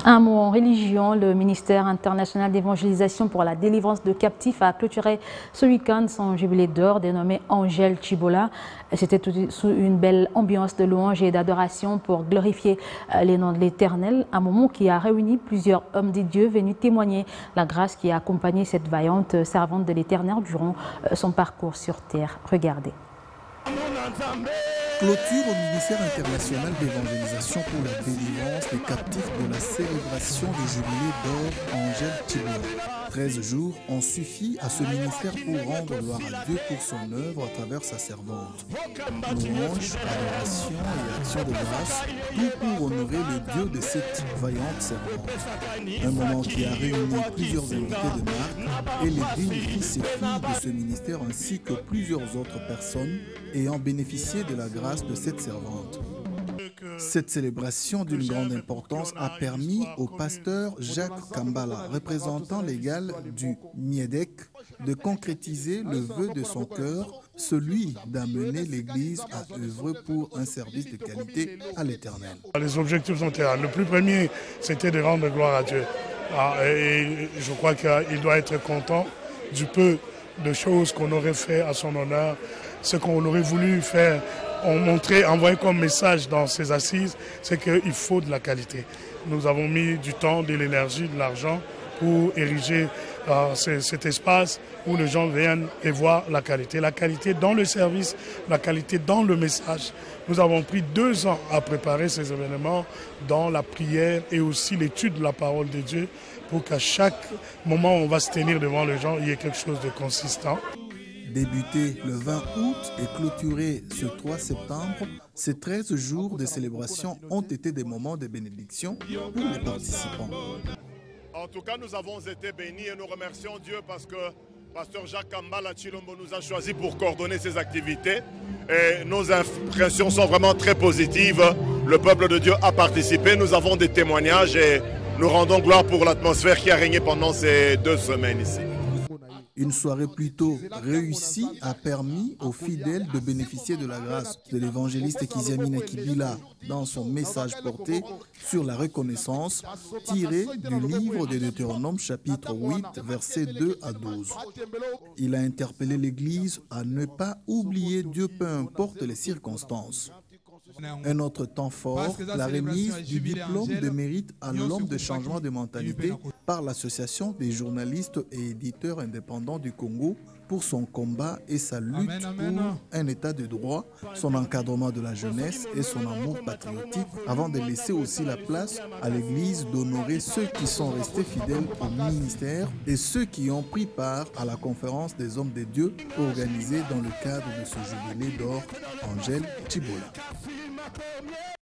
Un mot en religion, le ministère international d'évangélisation pour la délivrance de captifs a clôturé ce week-end son jubilé d'or dénommé Angel Chibola. C'était sous une belle ambiance de louange et d'adoration pour glorifier les noms de l'Éternel, un moment qui a réuni plusieurs hommes de Dieu venus témoigner la grâce qui a accompagné cette vaillante servante de l'Éternel durant son parcours sur terre. Regardez. Clôture au ministère international d'évangélisation pour la délivrance des captifs de la célébration du jubilé d'or Angel Chibola. 13 jours ont suffi à ce ministère pour rendre gloire à Dieu pour son œuvre à travers sa servante. Louange, adoration et action de grâce, tout pour honorer le Dieu de cette vaillante servante. Un moment qui a réuni plusieurs invités de marque et les dignes fils et filles de ce ministère ainsi que plusieurs autres personnes ayant bénéficié de la grâce de cette servante. Cette célébration d'une grande importance a permis au pasteur Jacques Kambala, représentant légal du Miedek, de concrétiser le vœu de son cœur, celui d'amener l'Église à œuvrer pour un service de qualité à l'Éternel. Les objectifs sont clairs. Le plus premier, c'était de rendre gloire à Dieu. Et je crois qu'il doit être content du peu de choses qu'on aurait fait à son honneur, ce qu'on aurait voulu faire. Envoyer comme message dans ces assises, c'est qu'il faut de la qualité. Nous avons mis du temps, de l'énergie, de l'argent pour ériger cet espace où les gens viennent et voient la qualité dans le service, la qualité dans le message. Nous avons pris 2 ans à préparer ces événements dans la prière et aussi l'étude de la parole de Dieu pour qu'à chaque moment où on va se tenir devant les gens, il y ait quelque chose de consistant. Débuté le 20 août et clôturé ce 3 septembre, ces 13 jours de célébration ont été des moments de bénédiction pour les participants. En tout cas, nous avons été bénis et nous remercions Dieu parce que Pasteur Jacques Kambala Chilombo nous a choisis pour coordonner ces activités. Et nos impressions sont vraiment très positives. Le peuple de Dieu a participé, nous avons des témoignages et nous rendons gloire pour l'atmosphère qui a régné pendant ces 2 semaines ici. Une soirée plutôt réussie a permis aux fidèles de bénéficier de la grâce de l'évangéliste Kiziamina Kibila dans son message porté sur la reconnaissance tiré du livre de Deutéronome chapitre 8 versets 2 à 12. Il a interpellé l'Église à ne pas oublier Dieu peu importe les circonstances. Un autre temps fort, la remise du diplôme de mérite à l'homme de changement de mentalité par l'Association des journalistes et éditeurs indépendants du Congo pour son combat et sa lutte pour un état de droit, son encadrement de la jeunesse et son amour patriotique, avant de laisser aussi la place à l'Église d'honorer ceux qui sont restés fidèles au ministère et ceux qui ont pris part à la conférence des hommes de Dieu organisée dans le cadre de ce jubilé d'or Angel Chibola.